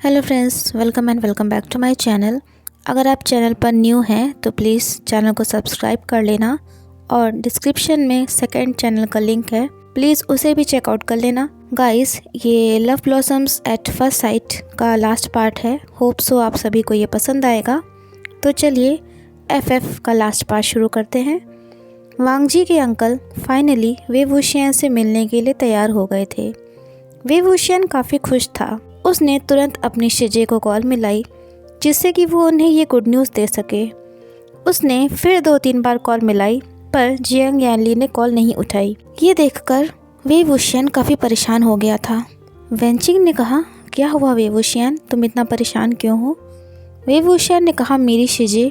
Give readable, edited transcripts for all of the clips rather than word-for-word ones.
Hello friends, welcome back to my channel. अगर आप channel पर न्यू हैं तो प्लीज़ चैनल को सब्सक्राइब कर लेना और डिस्क्रिप्शन में सेकंड चैनल का लिंक है, प्लीज़ उसे भी चेकआउट कर लेना। गाइस, ये love blossoms at first sight का लास्ट पार्ट है। होप सो आप सभी को ये पसंद आएगा। तो चलिए एफ का लास्ट पार्ट शुरू करते हैं। वांग जी के अंकल फाइनली वे वुशियन से मिलने के लिए तैयार हो गए थे। वे वुशियन काफ़ी खुश था। उसने तुरंत अपनी शिजे को कॉल मिलाई जिससे कि वो उन्हें ये गुड न्यूज़ दे सके। उसने फिर 2-3 बार कॉल मिलाई पर जियांग यानली ने कॉल नहीं उठाई। ये देखकर वे वुशियन काफ़ी परेशान हो गया था। वेंचिंग ने कहा, क्या हुआ वे वुशियन, तुम इतना परेशान क्यों हो? वे वुशियन ने कहा, मेरी शिजे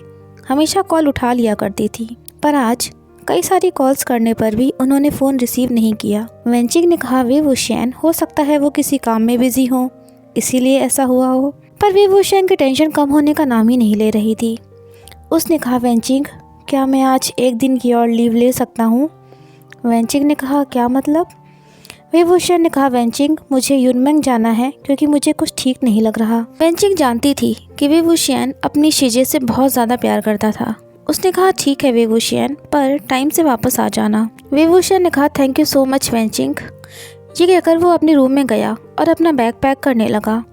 हमेशा कॉल उठा लिया करती थी पर आज कई सारी कॉल्स करने पर भी उन्होंने फ़ोन रिसीव नहीं किया। वेंचिंग ने कहा, वे वुशियन हो सकता है वो किसी काम में बिजी हो इसीलिए ऐसा हुआ हो। पर वे वुशियन की टेंशन कम होने का नाम ही नहीं ले रही थी। उसने कहा, वेंचिंग क्या मैं आज एक दिन की और लीव ले सकता हूँ? वेंचिंग ने कहा, क्या मतलब? वे वुशियन ने कहा, वेंचिंग मुझे युनमेंग जाना है क्योंकि मुझे कुछ ठीक नहीं लग रहा। वेंचिंग जानती थी कि वे वुशियन अपनी शिजे से बहुत ज़्यादा प्यार करता था। उसने कहा, ठीक है वे वुशियन, पर टाइम से वापस आ जाना। वे वुशियन ने कहा, thank you so much Wenching. ये कहकर वो अपने रूम में गया और अपना बैग पैक करने लगा।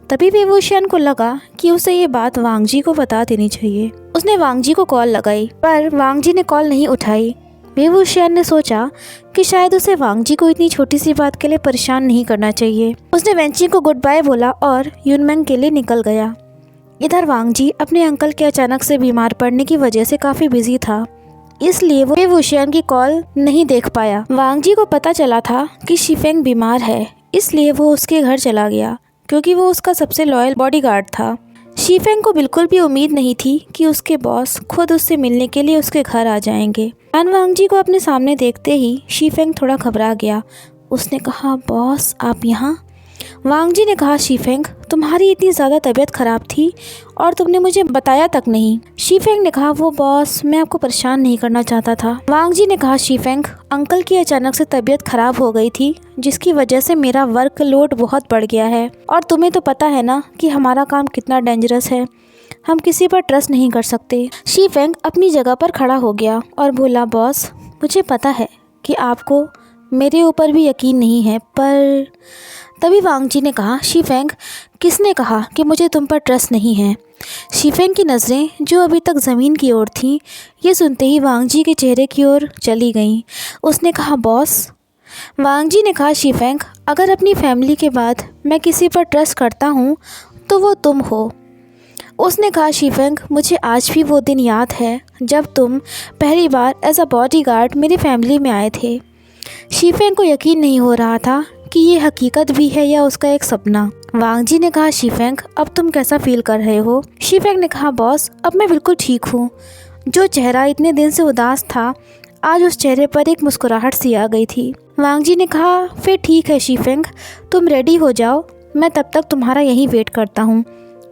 तभी वे वुशियन को लगा कि उसे ये बात वांग जी को बता देनी चाहिए। उसने वांग जी को कॉल लगाई पर वांग जी ने कॉल नहीं उठाई। वे वुशियन ने सोचा कि शायद उसे वांग जी को इतनी छोटी सी बात के लिए परेशान नहीं करना चाहिए। उसने वेंचिंग को गुड बाय बोला और युनमेंग के लिए निकल गया। इधर वांग जी अपने अंकल के अचानक से बीमार पड़ने की वजह से काफ़ी बिजी था, इसलिए वो वुशियन की कॉल नहीं देख पाया। वांग जी को पता चला था कि शीफेंग बीमार है, इसलिए वो उसके घर चला गया क्योंकि वो उसका सबसे लॉयल बॉडीगार्ड था। शीफेंग को बिल्कुल भी उम्मीद नहीं थी कि उसके बॉस खुद उससे मिलने के लिए उसके घर आ जाएंगे। वांग जी को अपने सामने देखते ही शीफेंग थोड़ा घबरा गया। उसने कहा, बॉस आप यहाँ? वांग जी ने कहा, शीफेंग तुम्हारी इतनी ज़्यादा तबीयत ख़राब थी और तुमने मुझे बताया तक नहीं। शीफेंग ने कहा, वो बॉस मैं आपको परेशान नहीं करना चाहता था। वांग जी ने कहा, शीफेंग अंकल की अचानक से तबीयत ख़राब हो गई थी जिसकी वजह से मेरा वर्क लोड बहुत बढ़ गया है और तुम्हें तो पता है ना कि हमारा काम कितना डेंजरस है, हम किसी पर ट्रस्ट नहीं कर सकते। शीफेंग अपनी जगह पर खड़ा हो गया और बोला, बॉस मुझे पता है कि आपको मेरे ऊपर भी यकीन नहीं है पर। तभी वांग जी ने कहा, शीफेंग किसने कहा कि मुझे तुम पर ट्रस्ट नहीं है? शीफेंग की नज़रें जो अभी तक ज़मीन की ओर थीं, ये सुनते ही वांग जी के चेहरे की ओर चली गईं। उसने कहा, बॉस। वांग जी ने कहा, शीफेंग अगर अपनी फैमिली के बाद मैं किसी पर ट्रस्ट करता हूँ तो वो तुम हो। उसने कहा, शीफेंग मुझे आज भी वो दिन याद है जब तुम पहली बार एज अ बॉडीगार्ड मेरी फैमिली में आए थे। शीफेंग को यकीन नहीं हो रहा था कि ये हकीकत भी है या उसका एक सपना। वांग जी ने कहा, शीफेंग अब तुम कैसा फील कर रहे हो? शीफेंग ने कहा, बॉस अब मैं बिल्कुल ठीक हूँ। जो चेहरा इतने दिन से उदास था आज उस चेहरे पर एक मुस्कुराहट सी आ गई थी। वांग जी ने कहा, फिर ठीक है शीफेंग, तुम रेडी हो जाओ, मैं तब तक तुम्हारा यहीं वेट करता हूँ।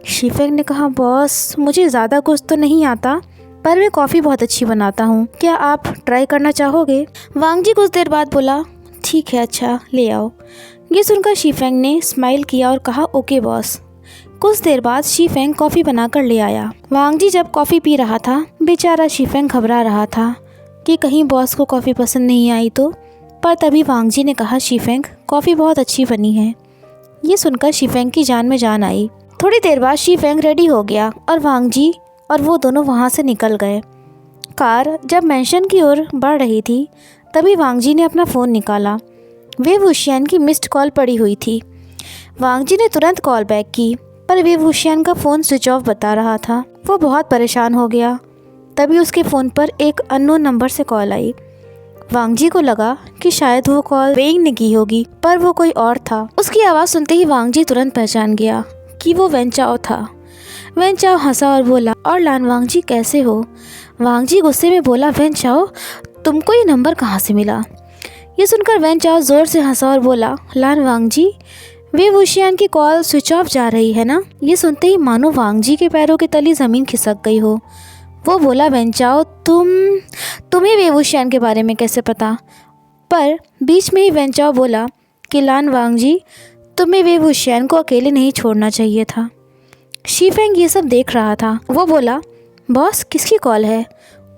शीफेंग ने कहा, बॉस मुझे ज़्यादा कुछ तो नहीं आता पर मैं कॉफ़ी बहुत अच्छी बनाता हूँ, क्या आप ट्राई करना चाहोगे? वांग जी कुछ देर बाद बोला, ठीक है अच्छा ले आओ। ये सुनकर शीफेंग ने स्माइल किया और कहा, ओके बॉस। कुछ देर बाद शीफेंग कॉफ़ी बनाकर ले आया। वांग जी जब कॉफ़ी पी रहा था बेचारा शीफेंग घबरा रहा था कि कहीं बॉस को कॉफ़ी पसंद नहीं आई तो। पर तभी वांग जी ने कहा, शीफेंग कॉफ़ी बहुत अच्छी बनी है। ये सुनकर शीफेंग की जान में जान आई। थोड़ी देर बाद शीफेंग रेडी हो गया और वांग जी और वो दोनों वहाँ से निकल गए। कार जब मैंशन की ओर बढ़ रही थी तभी वांग जी ने अपना फ़ोन निकाला। वे वुशियन की मिस्ड कॉल पड़ी हुई थी। वांग जी ने तुरंत कॉल बैक की पर वे वुशियन का फ़ोन स्विच ऑफ बता रहा था। वो बहुत परेशान हो गया। तभी उसके फ़ोन पर एक अननोन नंबर से कॉल आई। वांग जी को लगा कि शायद वो कॉल वेइंग ने की होगी पर वो कोई और था। उसकी आवाज़ सुनते ही वांग जी तुरंत पहचान गया कि वो वेंचाओ था। वेंचाओ हंसा और बोला, और लान वांग जी कैसे हो? वांग जी गुस्से में बोला, वेंचाओ तुमको ये नंबर कहाँ से मिला? ये सुनकर वेंचाओ ज़ोर से हंसा और बोला, लान वांग जी वे वुशियन की कॉल स्विच ऑफ जा रही है ना? ये सुनते ही मानो वांग जी के पैरों की तली ज़मीन खिसक गई हो। वो बोला, वेंचाओ तुम्हें वे वुशियन के बारे में कैसे पता? पर बीच में ही वेंचाओ बोला कि लान वांग जी तुम्हें वे वुशियान को अकेले नहीं छोड़ना चाहिए था। शीफेंग ये सब देख रहा था। वो बोला, बॉस किसकी कॉल है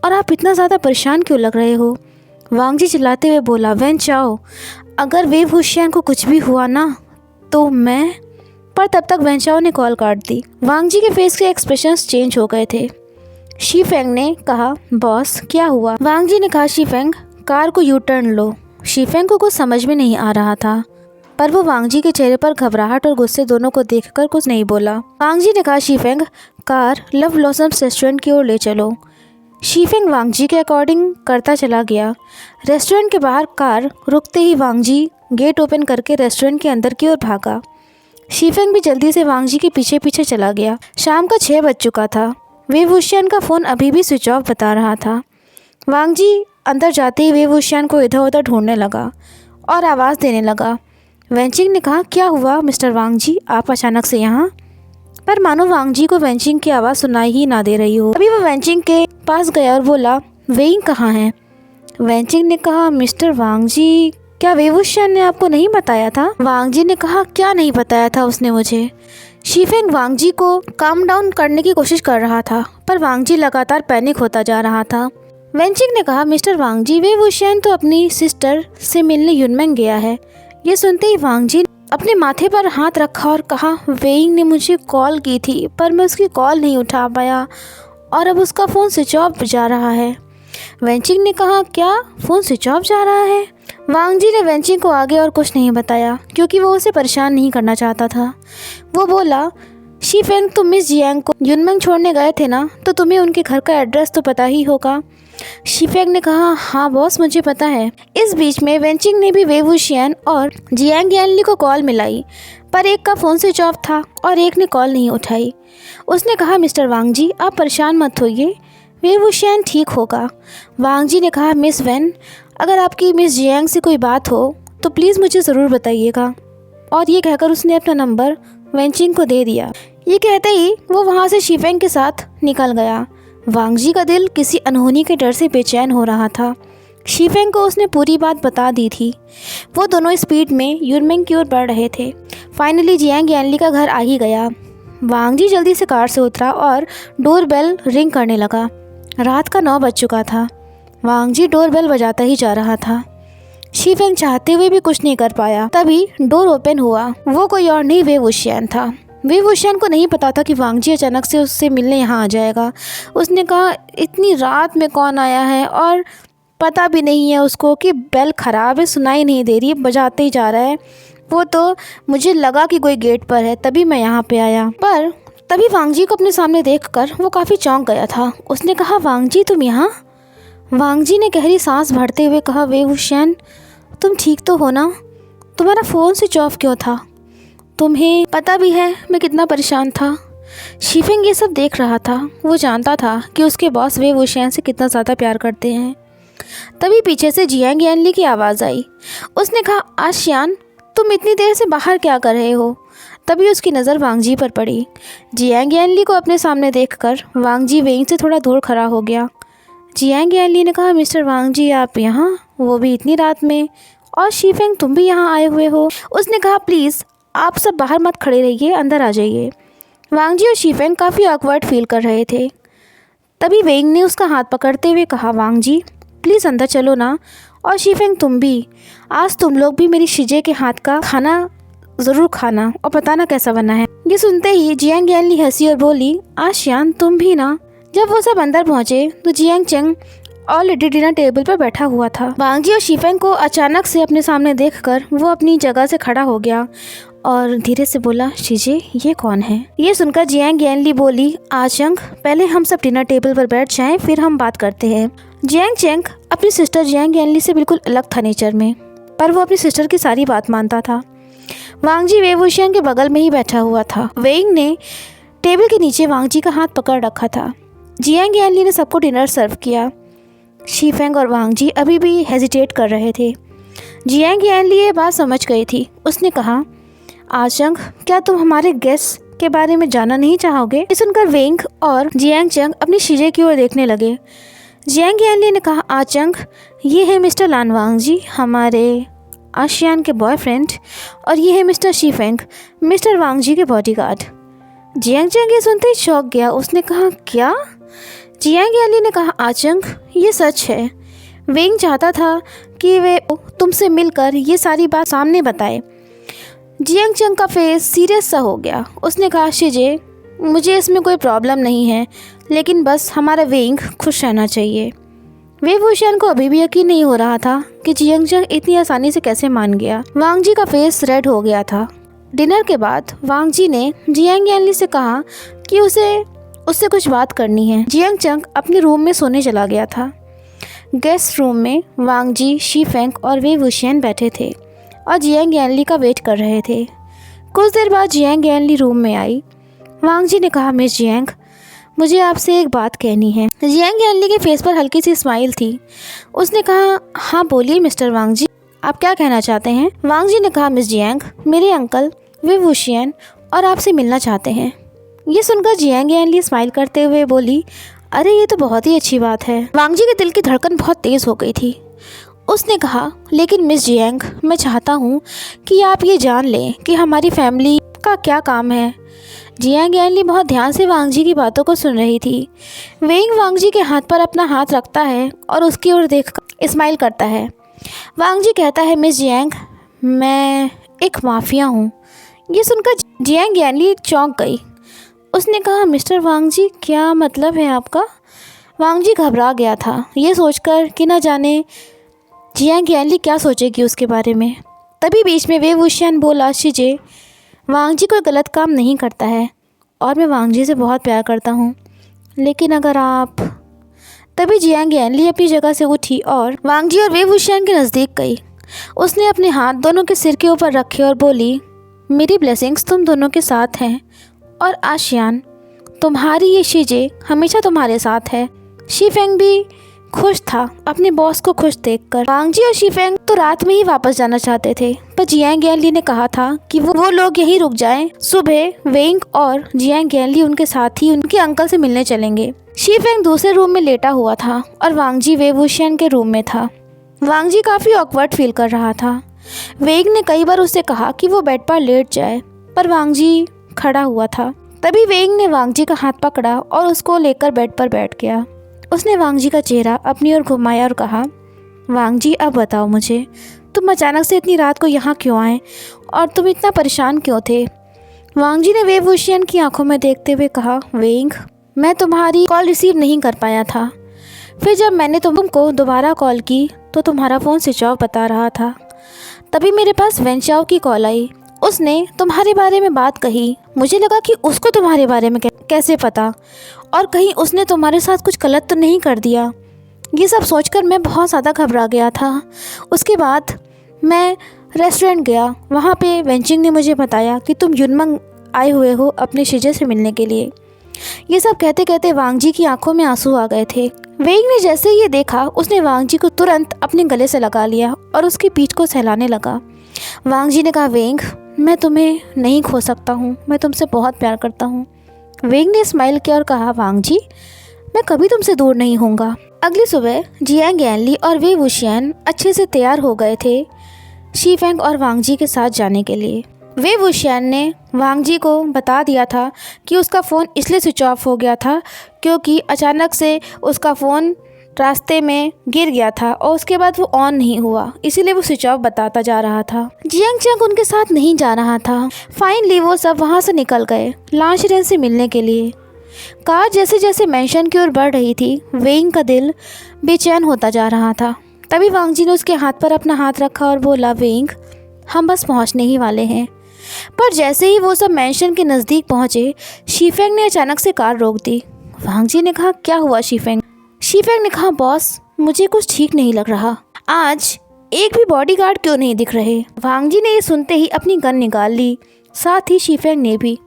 और आप इतना ज़्यादा परेशान क्यों लग रहे हो? वांग जी चिल्लाते हुए बोला, वेन चाओ, अगर वे वुशियान को कुछ भी हुआ ना तो मैं। पर तब तक वेन चाओ ने कॉल काट दी। वांग जी के फेस के एक्सप्रेशंस चेंज हो गए थे। शीफेंग ने कहा, बॉस क्या हुआ? वांग जी ने कहा, शीफेंग कार को यू टर्न लो। शीफेंग को कुछ समझ में नहीं आ रहा था, पर वो वांग जी के चेहरे पर घबराहट और गुस्से दोनों को देखकर कुछ नहीं बोला। वांग जी ने कहा, शीफेंग कार लव ब्लॉसम्स रेस्टोरेंट की ओर ले चलो। शीफेंग वांग जी के अकॉर्डिंग करता चला गया। रेस्टोरेंट के बाहर कार रुकते ही वांग जी गेट ओपन करके रेस्टोरेंट के अंदर की ओर भागा। शीफेंग भी जल्दी से वांग जी के पीछे पीछे चला गया। शाम का 6 बज चुका था। वे वुशियान का फ़ोन अभी भी स्विच ऑफ बता रहा था। वांग जी अंदर जाते ही वे वुशियान को इधर उधर ढूंढने लगा और आवाज़ देने लगा। वेंचिंग ने कहा, क्या हुआ मिस्टर वांग जी, आप अचानक से यहाँ? पर मानो वांग जी को वेंचिंग की आवाज़ सुनाई ही ना दे रही हो। अभी वो वेंचिंग के पास गया और बोला, वेइंग कहाँ है? वेंचिंग ने कहा, मिस्टर वांग जी, क्या वे वुशियान ने आपको नहीं बताया था? वांग जी ने कहा, क्या नहीं बताया था उसने मुझे? शीफेंग वांग जी को काम डाउन करने की कोशिश कर रहा था, पर वांग जी लगातार पैनिक होता जा रहा था। वेंचिंग ने कहा, मिस्टर वांग जी, वे वुशियान तो अपनी सिस्टर से मिलने युनमेंग गया है। ये सुनते ही वांग जी अपने माथे पर हाथ रखा और कहा, वेइंग ने मुझे कॉल की थी पर मैं उसकी कॉल नहीं उठा पाया और अब उसका फ़ोन स्विच ऑफ जा रहा है। वेंचिंग ने कहा, क्या फ़ोन स्विच ऑफ जा रहा है? वांग जी ने वेंचिंग को आगे और कुछ नहीं बताया क्योंकि वो उसे परेशान नहीं करना चाहता था। वो बोला, शीफेंग, तुम मिस जियांग को युनमेंग छोड़ने गए थे ना, तो तुम्हें उनके घर का एड्रेस तो पता ही होगा। शीफेंग ने कहा, हाँ बॉस, मुझे पता है। इस बीच में वेंचिंग ने भी वे वुशियान और जियांग यानली को कॉल मिलाई, पर एक का फ़ोन स्विच ऑफ था और एक ने कॉल नहीं उठाई। उसने कहा, मिस्टर वांग जी, आप परेशान मत होइए, वे वुशियान ठीक होगा। वांग जी ने कहा, मिस वेन, अगर आपकी मिस जियांग से कोई बात हो तो प्लीज़ मुझे ज़रूर बताइएगा। और ये कहकर उसने अपना नंबर वेंचिंग को दे दिया। ये कहते ही वो वहाँ से शीफेंग के साथ निकल गया। वांग जी का दिल किसी अनहोनी के डर से बेचैन हो रहा था। शीफेंग को उसने पूरी बात बता दी थी। वो दोनों स्पीड में युनमेंग की ओर बढ़ रहे थे। फाइनली जियांग यानली का घर आ ही गया। वांग जी जल्दी से कार से उतरा और डोर बेल रिंग करने लगा। रात का 9 बज चुका था। वांग जी डोर बेल बजाता ही जा रहा था। शीफेंग चाहते हुए भी कुछ नहीं कर पाया। तभी डोर ओपन हुआ। वो कोई और नहीं, वे वुशियान था। वे वुशियान को नहीं पता था कि वांग जी अचानक से उससे मिलने यहाँ आ जाएगा। उसने कहा, इतनी रात में कौन आया है और पता भी नहीं है उसको कि बेल ख़राब है, सुनाई नहीं दे रही है, बजाते ही जा रहा है। वो तो मुझे लगा कि कोई गेट पर है, तभी मैं यहाँ पे आया। पर तभी वांग जी को अपने सामने देखकर वो काफ़ी चौंक गया था। उसने कहा, वांग जी, तुम यहाँ? वांग जी ने गहरी सांस भरते हुए कहा, वे वुशियान, तुम ठीक तो हो ना? तुम्हारा फ़ोन स्विच ऑफ क्यों था? तुम्हें पता भी है मैं कितना परेशान था। शीफेंग ये सब देख रहा था। वो जानता था कि उसके बॉस वे वुशियान से कितना ज़्यादा प्यार करते हैं। तभी पीछे से जियांग यानली की आवाज़ आई। उसने कहा, आशियान, तुम इतनी देर से बाहर क्या कर रहे हो? तभी उसकी नज़र वांग जी पर पड़ी। जियांग यानली को अपने सामने देखकर वांग जी वेइंग से थोड़ा दूर खड़ा हो गया। जियांग यानली ने कहा, मिस्टर वांग जी, आप यहाँ, वो भी इतनी रात में, और शीफेंग, तुम भी यहाँ आए हुए हो? उसने कहा, प्लीज़ आप सब बाहर मत खड़े रहिए, अंदर आ जाइए। वांग जी और शीफेंग काफ़ी ऑकवर्ड फील कर रहे थे। तभी वेइंग ने उसका हाथ पकड़ते हुए कहा, वांग जी, प्लीज़ अंदर चलो ना, और शीफेंग, तुम भी, आज तुम लोग भी मेरी शीजे के हाथ का खाना ज़रूर खाना और बताना कैसा बना है। ये सुनते ही जियांग यानली हंसी और बोली, आशियान, तुम भी ना। जब वो सब अंदर पहुँचे तो Jiang Cheng already dinner table पर बैठा हुआ था। वांग जी और शीफेंग को अचानक से अपने सामने देखकर वो अपनी जगह से खड़ा हो गया और धीरे से बोला, शीजे, ये कौन है? ये सुनकर जियांग यानली बोली, आचंग, पहले हम सब डिनर टेबल पर बैठ जाएं, फिर हम बात करते हैं। जियांग चेंग अपनी सिस्टर जियांग यानली से बिल्कुल अलग था नेचर में, पर वो अपनी सिस्टर की सारी बात मानता था। वांग जी वे वुशियान के बगल में ही बैठा हुआ था। वेइंग ने टेबल के नीचे वांग जी का हाथ पकड़ रखा था। जियांग यानली ने सबको डिनर सर्व किया। शीफेंग और वांग जी अभी भी हेजिटेट कर रहे थे। जियांग यानली ये बात समझ गई थी। उसने कहा, आचंग, क्या तुम हमारे गेस्ट के बारे में जानना नहीं चाहोगे? ये सुनकर वेइंग और जियांग चेंग अपनी शीजे की ओर देखने लगे। जियांग यानली ने कहा, आचंग, ये है मिस्टर लानवांग जी, हमारे आशियान के बॉयफ्रेंड और ये है मिस्टर शीफेंग, मिस्टर वांग जी के बॉडीगार्ड। जियांग चंग ये सुनते ही चौंक गया। उसने कहा क्या? जियांग याली ने कहा आचंग ये सच है। वेंग चाहता था कि वे तुमसे मिलकर ये सारी बात सामने बताए। जियांग चंग का फेस सीरियस सा हो गया। उसने कहा शिजे मुझे इसमें कोई प्रॉब्लम नहीं है, लेकिन बस हमारा वेंग खुश रहना चाहिए। वे वुशियान को अभी भी यकीन नहीं हो रहा था कि जियांग चंग इतनी आसानी से कैसे मान गया। वांग जी का फेस रेड हो गया था। डिनर के बाद वांग जी ने जियांग यानली से कहा कि उससे कुछ बात करनी है। जियांग चंग अपने रूम में सोने चला गया था। गेस्ट रूम में वांग जी, शीफेंग और वे वुशियान बैठे थे और जियांग यानली का वेट कर रहे थे। कुछ देर बाद जियांग यानली रूम में आई। वांग जी ने कहा मिस जियांग मुझे आपसे एक बात कहनी है। जियांग यानली के फेस पर हल्की सी स्माइल थी। उसने कहा हाँ बोलिए मिस्टर वांग जी, आप क्या कहना चाहते हैं? वांग जी ने कहा मिस जियांग मेरे अंकल वे वुशियान और आपसे मिलना चाहते हैं। ये सुनकर जियांग यानली स्माइल करते हुए बोली अरे ये तो बहुत ही अच्छी बात है। वांग जी के दिल की धड़कन बहुत तेज़ हो गई थी। उसने कहा लेकिन मिस जियांग मैं चाहता हूँ कि आप ये जान लें कि हमारी फैमिली का क्या काम है। जियांग यानली बहुत ध्यान से वांग जी की बातों को सुन रही थी। वेंग वांग जी के हाथ पर अपना हाथ रखता है और उसकी ओर देखकर स्माइल करता है। वांग जी कहता है मिस जियांग मैं एक माफिया हूँ। ये सुनकर जियांग यानली चौंक गई। उसने कहा मिस्टर वांग जी क्या मतलब है आपका? वांग जी घबरा गया था ये सोचकर कि न जाने जियांग यानली क्या सोचेगी उसके बारे में। तभी बीच में वे वुशियान बोला शिजे वांग जी कोई गलत काम नहीं करता है और मैं वांग जी से बहुत प्यार करता हूँ, लेकिन अगर आप। तभी जियांग यानली अपनी जगह से उठी और वांग जी और वे वुशियान के नज़दीक गई। उसने अपने हाथ दोनों के सिर के ऊपर रखे और बोली मेरी ब्लेसिंग्स तुम दोनों के साथ हैं और आशियान तुम्हारी ये शिजे हमेशा तुम्हारे साथ है। शीफेंग भी खुश था अपने बॉस को खुश देखकर। वांग जी और शीफेंग तो रात में ही वापस जाना चाहते थे, पर जियांग यानली ने कहा था कि वो लोग यहीं रुक जाएं। सुबह वेंग और जियांग यानली उनके साथ ही उनके अंकल से मिलने चलेंगे। शीफेंग दूसरे रूम में लेटा हुआ था और वांग जी वे वुशियान के रूम में था। वांग जी काफ़ी ऑकवर्ड फील कर रहा था। वेंग ने कई बार उससे कहा कि वो बेड पर लेट जाए, पर वांग जी खड़ा हुआ था। तभी वेंग ने वांग जी का हाथ पकड़ा और उसको लेकर बेड पर बैठ गया। उसने वांग जी का चेहरा अपनी ओर घुमाया और कहा वांग जी अब बताओ मुझे तुम अचानक से इतनी रात को यहाँ क्यों आए और तुम इतना परेशान क्यों थे? वांग जी ने वे वुशियान की आंखों में देखते हुए कहा वेंग मैं तुम्हारी कॉल रिसीव नहीं कर पाया था। फिर जब मैंने तुमको दोबारा कॉल की तो तुम्हारा फ़ोन स्विच ऑफ बता रहा था। तभी मेरे पास वेंचाओ की कॉल आई। उसने तुम्हारे बारे में बात कही। मुझे लगा कि उसको तुम्हारे बारे में कैसे पता और कहीं उसने तुम्हारे साथ कुछ गलत तो नहीं कर दिया। ये सब सोचकर मैं बहुत ज़्यादा घबरा गया था। उसके बाद मैं रेस्टोरेंट गया। वहाँ पे वेंचिंग ने मुझे बताया कि तुम युनमंग आए हुए हो अपने शिजे से मिलने के लिए। ये सब कहते कहते वांग जी की आंखों में आंसू आ गए थे। वेंग ने जैसे ही ये देखा उसने वांग जी को तुरंत अपने गले से लगा लिया और उसकी पीठ को सहलाने लगा। वांग जी ने कहा वेंग मैं तुम्हें नहीं खो सकता हूँ, मैं तुमसे बहुत प्यार करता हूँ। वेंग ने स्माइल किया और कहा वांग जी मैं कभी तुमसे दूर नहीं होऊंगा। अगली सुबह जियांग यानली और वे वुशियान अच्छे से तैयार हो गए थे शीफेंग और वांग जी के साथ जाने के लिए। वे वुशियान ने वांग जी को बता दिया था कि उसका फ़ोन इसलिए स्विच ऑफ हो गया था क्योंकि अचानक से उसका फ़ोन रास्ते में गिर गया था और उसके बाद वो ऑन नहीं हुआ, इसीलिए वो स्विच ऑफ बताता जा रहा था। जियांग चंग उनके साथ नहीं जा रहा था। फाइनली वो सब वहाँ से निकल गए लांशरेन से मिलने के लिए। कार जैसे जैसे मेंशन की ओर बढ़ रही थी वेंग का दिल बेचैन होता जा रहा था। तभी वांग जी ने उसके हाथ पर अपना हाथ रखा और बोला वेंग हम बस पहुँचने ही वाले हैं। पर जैसे ही वो सब मेंशन के नज़दीक पहुँचे शीफेंग ने अचानक से कार रोक दी। वांग जी ने कहा क्या हुआ शीफेंग? शीफेंग ने कहा बॉस मुझे कुछ ठीक नहीं लग रहा, आज एक भी बॉडीगार्ड क्यों नहीं दिख रहे? वांग जी ने ये सुनते ही अपनी गन निकाल ली, साथ ही शीफेंग ने भी।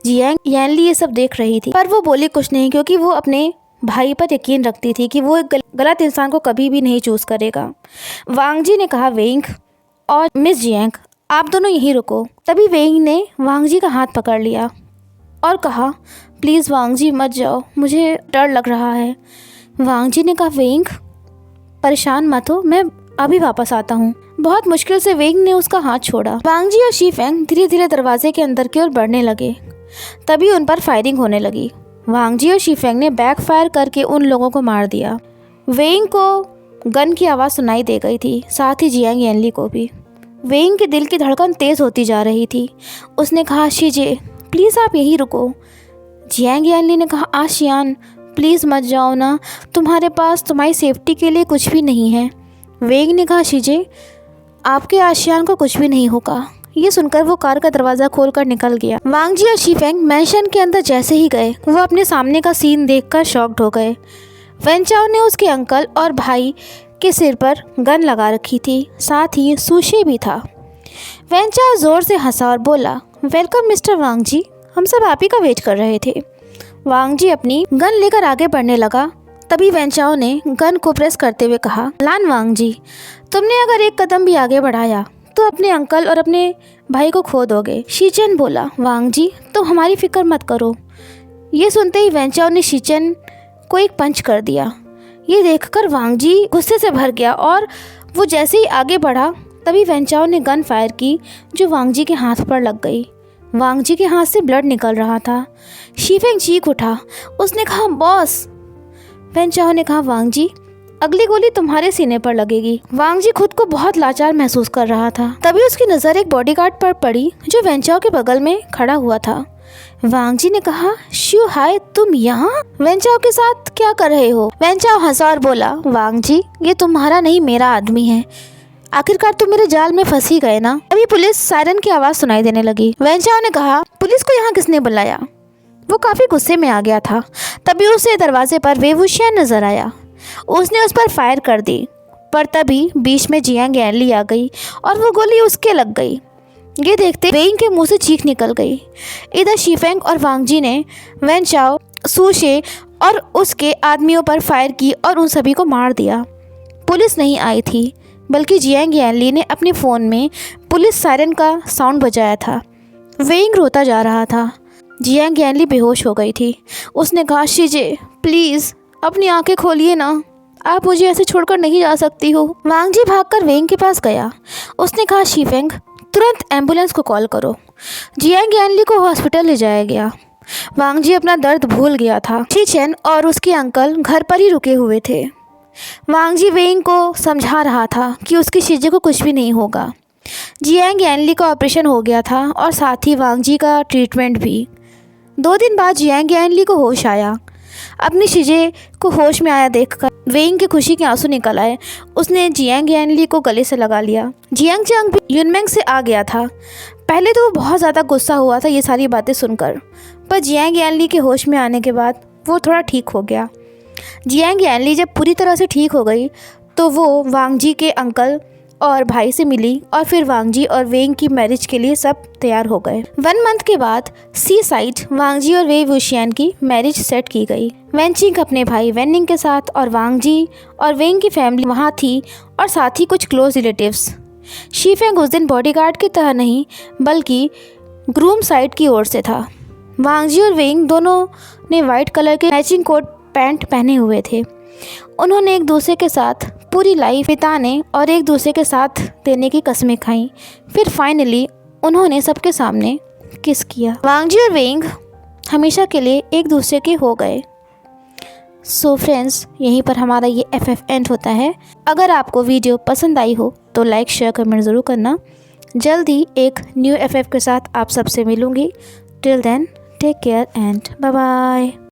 जियांग यानली ये सब देख रही थी पर वो बोली कुछ नहीं क्योंकि वो अपने भाई पर यकीन रखती थी कि वो एक गलत इंसान को कभी भी नहीं चूज़ करेगा। वांग जी ने कहा वेंग और मिस जियांग आप दोनों यहीं रुको। तभी वेंग ने वांग जी का हाथ पकड़ लिया और कहा प्लीज़ वांग जी मत जाओ, मुझे डर लग रहा है। वांग जी ने कहा वेंग परेशान मत हो, मैं अभी वापस आता हूँ। बहुत मुश्किल से वेंग ने उसका हाथ छोड़ा। वांग जी और शीफेंग धीरे धीरे दरवाजे के अंदर की ओर बढ़ने लगे। तभी उन पर फायरिंग होने लगी। वांग जी और शीफेंग ने बैक फायर करके उन लोगों को मार दिया। वेंग को गन की आवाज़ सुनाई दे गई थी, साथ ही जियांग यानली को भी। वेंग के दिल की धड़कन तेज़ होती जा रही थी। उसने कहा, शीजे प्लीज़ आप यहीं रुको। जियांग यानली ने कहा, आशियान प्लीज़ मत जाओ ना, तुम्हारे पास तुम्हारी सेफ्टी के लिए कुछ भी नहीं है। वेंग ने कहा, शीजे आपके आशियान को कुछ भी नहीं होगा। ये सुनकर वो कार का दरवाज़ा खोलकर निकल गया। वांग जी और शीफेंग मैंशन के अंदर जैसे ही गए, वो अपने सामने का सीन देखकर शॉक्ड हो गए। वेन चाओ ने उसके अंकल और भाई के सिर पर गन लगा रखी थी, साथ ही सुशे भी था। वेन चाओ ज़ोर से हंसा और बोला, वेलकम मिस्टर वांग जी, हम सब आप ही का वेट कर रहे थे। वांग जी अपनी गन लेकर आगे बढ़ने लगा। तभी वेन चाओ ने गन को प्रेस करते हुए कहा, लान वांग जी, तुमने अगर एक कदम भी आगे बढ़ाया तो अपने अंकल और अपने भाई को खो दोगे। शीचेन बोला, वांग जी तुम हमारी फिक्र मत करो। ये सुनते ही वेन चाओ ने शीचेन को एक पंच कर दिया। ये देखकर वांग जी गुस्से से भर गया और वो जैसे ही आगे बढ़ा तभी वेन चाओ ने गन फायर की, जो वांग जी के हाथ पर लग गई। वांग जी के हाथ से ब्लड निकल रहा था। शीफेंग चीख उठा। उसने कहा, बॉस। वेन चाओ ने कहा, वांग जी अगली गोली तुम्हारे सीने पर लगेगी। वांग जी खुद को बहुत लाचार महसूस कर रहा था। तभी उसकी नज़र एक बॉडीगार्ड पर पड़ी जो वेन चाओ के बगल में खड़ा हुआ था। वांग जी ने कहा, श्यू हाय तुम यहाँ वेन चाओ के साथ क्या कर रहे हो? वेन चाओ हंसा और बोला, वांग जी ये तुम्हारा नहीं मेरा आदमी है, आखिरकार तुम मेरे जाल में फंस ही गए ना। अभी पुलिस सायरन की आवाज़ सुनाई देने लगी। वेन चाओ ने कहा, पुलिस को यहाँ किसने बुलाया? वो काफ़ी गुस्से में आ गया था। तभी उसे दरवाजे पर वे वुशियान नजर आया। उसने उस पर फायर कर दी, पर तभी बीच में जियांग यानली आ गई और वो गोली उसके लग गई। ये देखते वेंग के मुंह से चीख निकल गई। इधर शीफेंग और वांग जी ने वेन चाओ, सुशे और उसके आदमियों पर फायर की और उन सभी को मार दिया। पुलिस नहीं आई थी, बल्कि जियांग यानली ने अपने फ़ोन में पुलिस सायरन का साउंड बजाया था। वेंग रोता जा रहा था। जियांग यानली बेहोश हो गई थी। उसने कहा, शीजे प्लीज़ अपनी आंखें खोलिए ना, आप मुझे ऐसे छोड़कर नहीं जा सकती हो। वांग जी भागकर वेंग के पास गया। उसने कहा, शीफेंग तुरंत एम्बुलेंस को कॉल करो। जियांग यानली को हॉस्पिटल ले जाया गया। वांग जी अपना दर्द भूल गया था। शीचेन और उसके अंकल घर पर ही रुके हुए थे। वांग जी वेंग को समझा रहा था कि उसकी शीजे को कुछ भी नहीं होगा। जियांग यानली का ऑपरेशन हो गया था और साथ ही वांग जी का ट्रीटमेंट भी। 2 दिन बाद जियांग यानली को होश आया। अपनी शीजे को होश में आया देखकर वेंग के खुशी के आंसू निकल आए। उसने जियांग यानली को गले से लगा लिया। जियांग चांग भी युनमेंग से आ गया था। पहले तो वो बहुत ज़्यादा गुस्सा हुआ था ये सारी बातें सुनकर, पर जियांग यानली के होश में आने के बाद वो थोड़ा ठीक हो गया। जियांग यानली जब पूरी तरह से ठीक हो गई तो वो वांग जी के अंकल और भाई से मिली और फिर वांग जी और वेंग की मैरिज के लिए सब तैयार हो गए। 1 मंथ के बाद सी साइड वांग जी और वे वुशियान की मैरिज सेट की गई। वेनचिंग अपने भाई वेनिंग के साथ और वांग जी और वेंग की फैमिली वहाँ थी और साथ ही कुछ क्लोज रिलेटिव्स। शीफेंग उस दिन बॉडीगार्ड की तरह नहीं बल्कि ग्रूम साइड की ओर से था। वांग जी और वेंग दोनों ने वाइट कलर के मैचिंग कोट पैंट पहने हुए थे। उन्होंने एक दूसरे के साथ पूरी लाइफ बिताने और एक दूसरे के साथ देने की कस्में खाईं। फिर फाइनली उन्होंने सबके सामने किस किया। वांग जी और वेंग हमेशा के लिए एक दूसरे के हो गए। सो फ्रेंड्स, यहीं पर हमारा ये FF एंड होता है। अगर आपको वीडियो पसंद आई हो तो लाइक शेयर कमेंट ज़रूर करना। जल्दी एक न्यू FF के साथ आप सबसे मिलूँगी। Till then take care and bye bye.